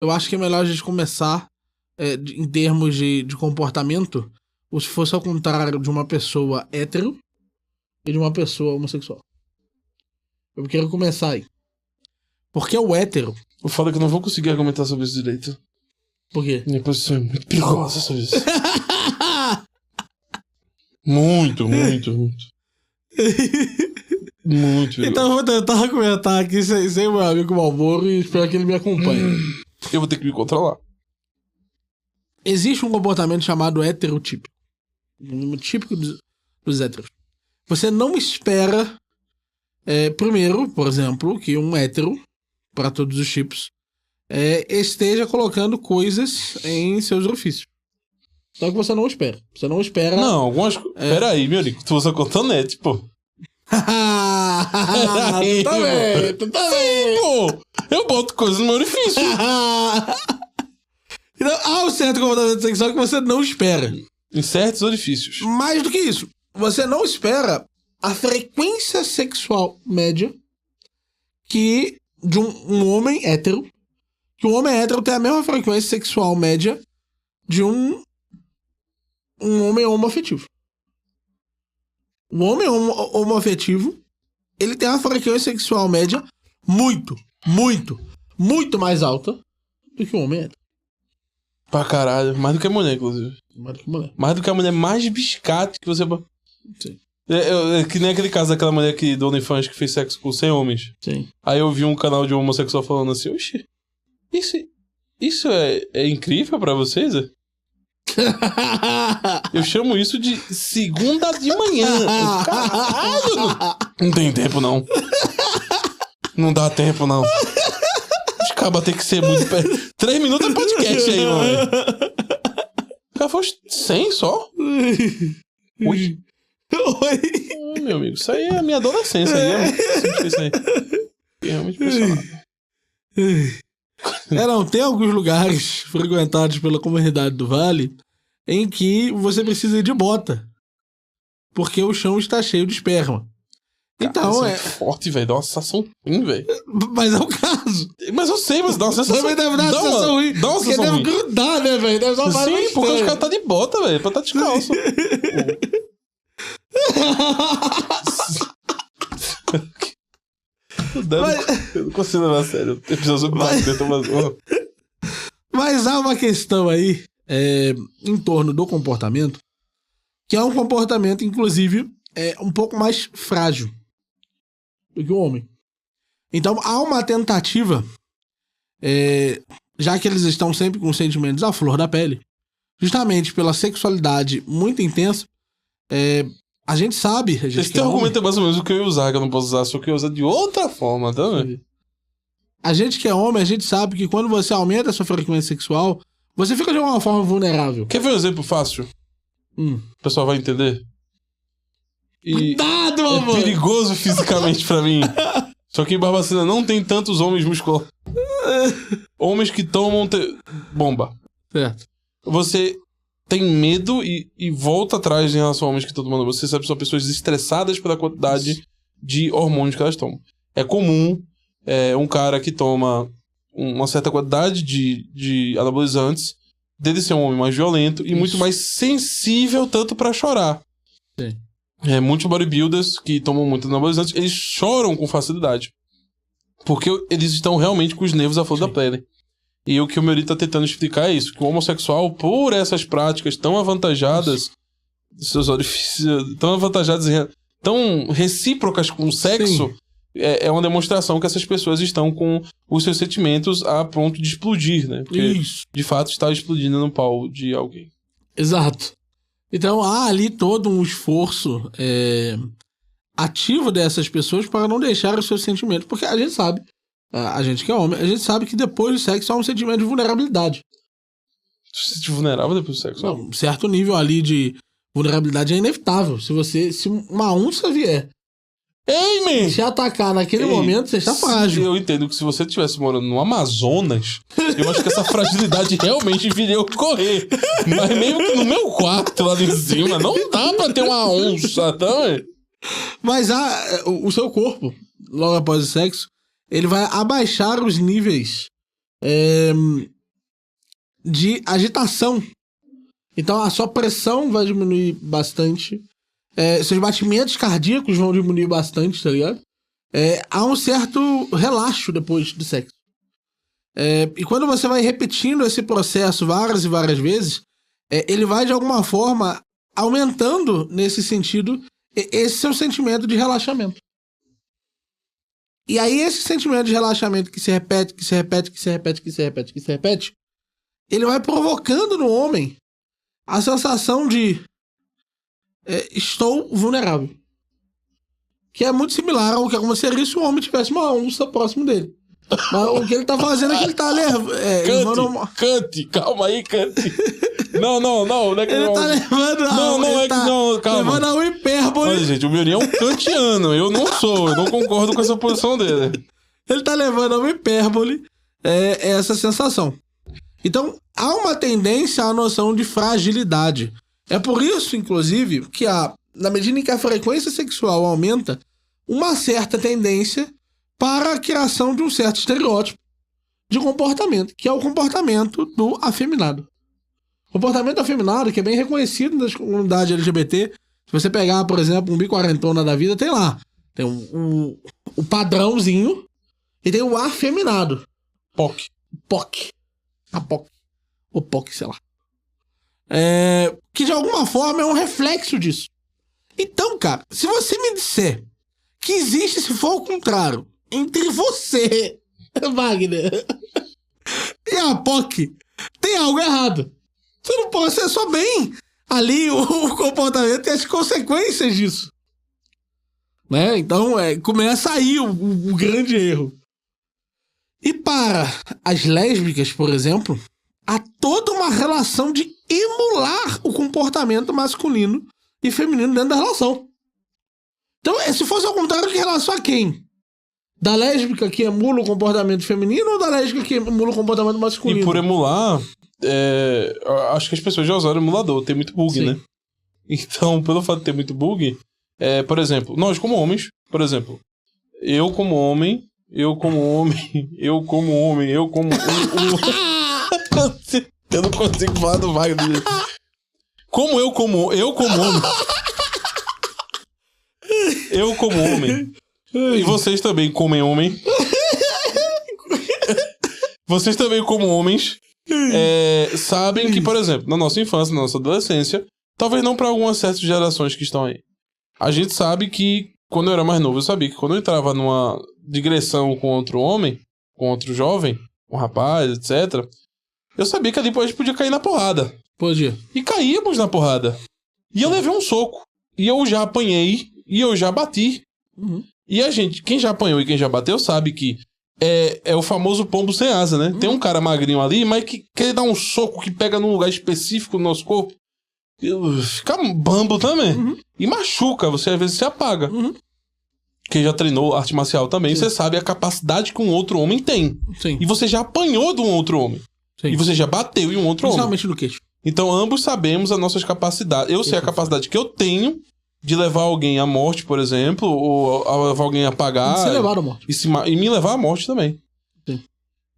eu acho que é melhor a gente começar em termos de comportamento, ou se fosse ao contrário de uma pessoa hétero e de uma pessoa homossexual. Eu quero começar aí. Porque o hétero... O foda é que eu não vou conseguir argumentar sobre isso direito. Por quê? Minha posição é muito perigosa sobre isso. Muito. Muito. Então eu vou tentar argumentar aqui sem o meu amigo Malboro e espero que ele me acompanhe. Eu vou ter que me controlar. Existe um comportamento chamado heterotípico. Típico dos héteros. Você não espera, primeiro, por exemplo, que um hétero, para todos os tipos, esteja colocando coisas em seus orifícios. Só que você não espera. Você não espera... Não, algumas... Peraí, meu amigo, tu usa cotonete, pô. Tu tá bem. Pô, eu boto coisas no meu orifício. Então, há um certo comportamento sexual que você não espera. Em certos orifícios. Mais do que isso, você não espera a frequência sexual média que de um homem hétero, que um homem hétero tem a mesma frequência sexual média de um homem homoafetivo. O homem homoafetivo, ele tem uma frequência sexual média muito mais alta do que o homem hétero. Pra caralho. Mais do que a mulher, inclusive. Mais do que a mulher. Mais do que a mulher mais biscate que você... Sim. É que nem aquele caso daquela mulher do OnlyFans que fez sexo com 100 homens. Sim. Aí eu vi um canal de um homossexual falando assim, oxi, isso é incrível pra vocês? É? Eu chamo isso de segunda de manhã. Caralho! Não tem tempo, não. Não dá tempo, não. Os cabas tem que ser muito... 3 minutos é podcast aí, mano. O cara foi 100 só? Ui. Oi. Meu amigo, isso aí é a minha adolescência. Isso aí. Fiquei realmente impressionado. Não, tem alguns lugares frequentados pela comunidade do Vale em que você precisa ir de bota. Porque o chão está cheio de esperma. Então é forte, velho. Dá uma sensação ruim, velho. Mas é o caso. Mas eu sei, mas dá uma sensação ruim. Deve dar uma sensação ruim. Dá uma sensação ruim. Porque deve grudar, né, velho? Deve dar uma Sim, porque os caras tá de bota, velho. Pra tá descalço. Eu não consigo levar a sério. Mas há uma questão aí em torno do comportamento, que é um comportamento, inclusive, um pouco mais frágil do que o homem. Então há uma tentativa, já que eles estão sempre com sentimentos à flor da pele, justamente pela sexualidade muito intensa, a gente sabe... Esse teu argumento é mais ou menos o que eu ia usar, que eu não posso usar, só que eu ia usar de outra forma, tá vendo? A gente que é homem, a gente sabe que quando você aumenta a sua frequência sexual, você fica de alguma forma vulnerável. Quer ver um exemplo fácil? O pessoal vai entender. Cuidado, amor! É perigoso fisicamente pra mim. Só que em Barbacena não tem tantos homens musculosos. Homens que tomam bomba. Certo. Você tem medo e volta atrás em relação a homens que estão tomando. Você sabe que são pessoas estressadas pela quantidade de hormônios que elas tomam. É comum um cara que toma uma certa quantidade de anabolizantes dele ser um homem mais violento e muito mais sensível tanto pra chorar. Sim. Muitos bodybuilders que tomam muito anabolizantes, eles choram com facilidade. Porque eles estão realmente com os nervos à flor da pele. E o que o Meuri tá tentando explicar é isso, que o homossexual, por essas práticas tão avantajadas, seus orifícios tão avantajadas, tão recíprocas com o sexo, é uma demonstração que essas pessoas estão com os seus sentimentos a ponto de explodir, né? Porque, de fato, está explodindo no pau de alguém. Exato. Então, há ali todo um esforço ativo dessas pessoas para não deixar os seus sentimentos. Porque a gente sabe, a gente que é homem, a gente sabe que depois do sexo há um sentimento de vulnerabilidade. Você se sente vulnerável depois do sexo? Não, um certo nível ali de vulnerabilidade é inevitável. Se uma onça vier se atacar naquele momento, você está frágil. Eu entendo que se você estivesse morando no Amazonas, eu acho que essa fragilidade realmente viria a ocorrer. Mas mesmo que no meu quarto lá em cima, não dá pra ter uma onça, tá? Mas o seu corpo, logo após o sexo, ele vai abaixar os níveis de agitação. Então a sua pressão vai diminuir bastante. Seus batimentos cardíacos vão diminuir bastante, tá ligado? Há um certo relaxo depois do sexo. E quando você vai repetindo esse processo várias e várias vezes, ele vai de alguma forma aumentando nesse sentido esse seu sentimento de relaxamento. E aí esse sentimento de relaxamento que se repete, ele vai provocando no homem a sensação de estou vulnerável. Que é muito similar ao que aconteceria se o homem tivesse uma onça próximo dele. Mas o que ele tá fazendo é que ele tá levando... Cante, calma aí, cante. Não é que ele tá levando calma. Levando a uma hipérbole. Olha, gente, o Miorinho é um kantiano. Eu não concordo com essa posição dele. Ele tá levando a uma hipérbole essa sensação. Então, há uma tendência à noção de fragilidade. É por isso, inclusive, que na medida em que a frequência sexual aumenta, uma certa tendência para a criação de um certo estereótipo de comportamento, que é o comportamento do afeminado. O comportamento afeminado, que é bem reconhecido nas comunidades LGBT. Se você pegar, por exemplo, um biquarentona da vida, tem lá. Tem o padrãozinho e tem o afeminado. POC. A POC. O POC, sei lá. Que de alguma forma é um reflexo disso. Então, cara, se você me disser que existe, se for o contrário, entre você, Wagner, e a POC, tem algo errado. Você não pode ser só bem ali o comportamento e as consequências disso. Né? Então, começa aí o grande erro. E para as lésbicas, por exemplo, há toda uma relação de emular o comportamento masculino e feminino dentro da relação. Então, se fosse ao contrário, que relação a quem? Da lésbica que emula o comportamento feminino ou da lésbica que emula o comportamento masculino? E por emular, acho que as pessoas já usaram emulador, tem muito bug, né? Então, pelo fato de ter muito bug, por exemplo, nós como homens, por exemplo, eu como homem... Eu não consigo falar do Wagner. Eu como homem. E vocês também comem homem. Vocês também como homens sabem que, por exemplo, na nossa infância, na nossa adolescência, talvez não para algumas certas gerações que estão aí, a gente sabe que, quando eu era mais novo, eu sabia que quando eu entrava numa digressão com outro homem, com outro jovem, um rapaz, etc., eu sabia que ali a gente podia cair na porrada. Podia. E caíamos na porrada. E eu levei um soco. E eu já apanhei. E eu já bati. Uhum. E quem já apanhou e quem já bateu sabe que é o famoso pombo sem asa, né? Tem um cara magrinho ali, mas que quer dar um soco que pega num lugar específico do nosso corpo. Fica bambo também. Uhum. E machuca, você às vezes se apaga. Uhum. Quem já treinou arte marcial também, Sim. você sabe a capacidade que um outro homem tem. Sim. E você já apanhou de um outro homem. Sim. E você já bateu em um outro homem. Principalmente no queixo. Então ambos sabemos as nossas capacidades. Eu sei a capacidade que eu tenho de levar alguém à morte, por exemplo, ou levar alguém a pagar. Se levar à morte. E me levar à morte também. Sim.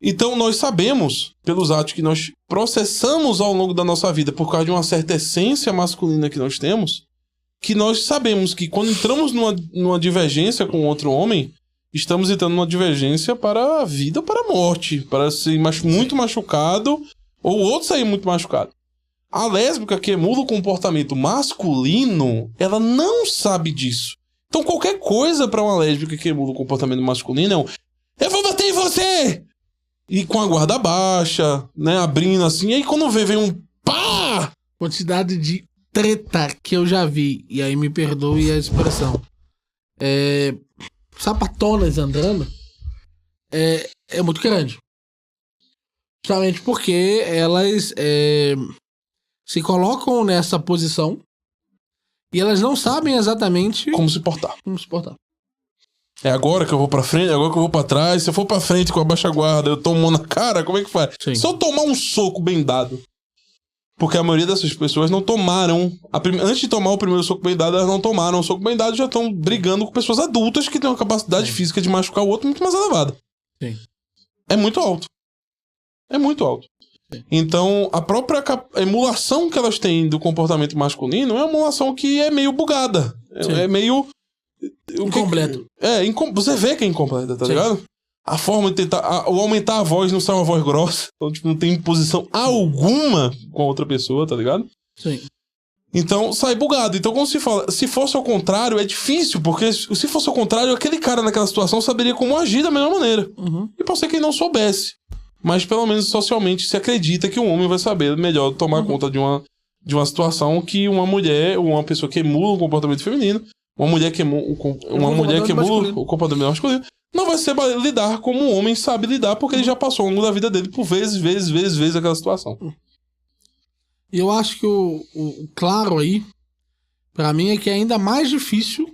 Então nós sabemos, pelos atos que nós processamos ao longo da nossa vida, por causa de uma certa essência masculina que nós temos, que nós sabemos que quando entramos numa divergência com outro homem, estamos entrando numa divergência para a vida ou para a morte, para ser muito machucado ou o outro sair muito machucado. A lésbica que emula o comportamento masculino, ela não sabe disso. Então qualquer coisa para uma lésbica que emula o comportamento masculino é eu vou bater em você! E com a guarda baixa, né, abrindo assim, e aí quando vem um pá! Quantidade de treta que eu já vi, e aí me perdoe a expressão, sapatonas andando, é muito grande. Justamente porque elas se colocam nessa posição e elas não sabem exatamente como se portar. É agora que eu vou pra frente, agora que eu vou pra trás. Se eu for pra frente com a baixa guarda, eu tomo na cara, como é que faz? Sim. Se eu tomar um soco bem dado, porque a maioria dessas pessoas não tomaram... Antes de tomar o primeiro soco bem dado, elas não tomaram o soco bem dado e já estão brigando com pessoas adultas que têm uma capacidade física de machucar o outro muito mais elevada. Sim. É muito alto. É muito alto. Então, a própria emulação que elas têm do comportamento masculino é uma emulação que é meio bugada. É meio... Incompleto. Você vê que é incompleta, tá ligado? A forma de tentar... O aumentar a voz não sai uma voz grossa. Então, tipo, não tem imposição alguma com a outra pessoa, tá ligado? Sim. Então, sai bugado. Então, quando se fala... Se fosse ao contrário, é difícil. Porque se fosse ao contrário, aquele cara naquela situação saberia como agir da melhor maneira. E pode ser que ele não soubesse. Mas, pelo menos, socialmente, se acredita que um homem vai saber melhor tomar conta de uma situação que uma mulher, uma pessoa que emula o comportamento feminino, uma mulher que emula o comportamento masculino, não vai saber lidar como um homem sabe lidar, porque ele já passou ao longo da vida dele por vezes aquela situação. E eu acho que o claro aí, pra mim, é que é ainda mais difícil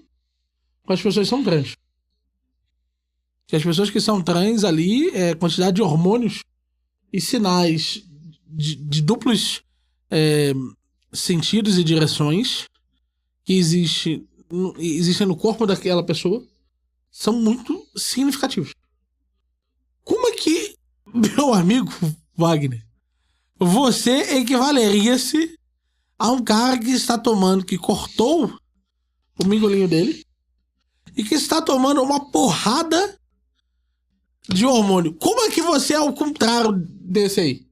com as pessoas que são trans. Que as pessoas que são trans ali, quantidade de hormônios e sinais de duplos sentidos e direções que existem no corpo daquela pessoa são muito significativos. Como é que, meu amigo Wagner, você equivaleria-se a um cara que cortou o mingolinho dele e que está tomando uma porrada de hormônio? Como é que você é o contrário desse aí?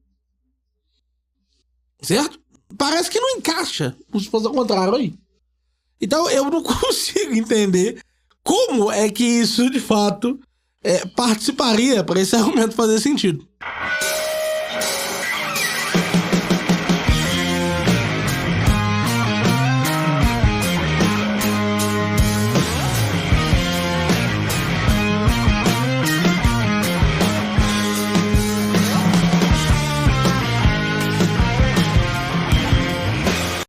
Certo? Parece que não encaixa se fosse ao contrário aí. Então eu não consigo entender como é que isso de fato participaria para esse argumento fazer sentido.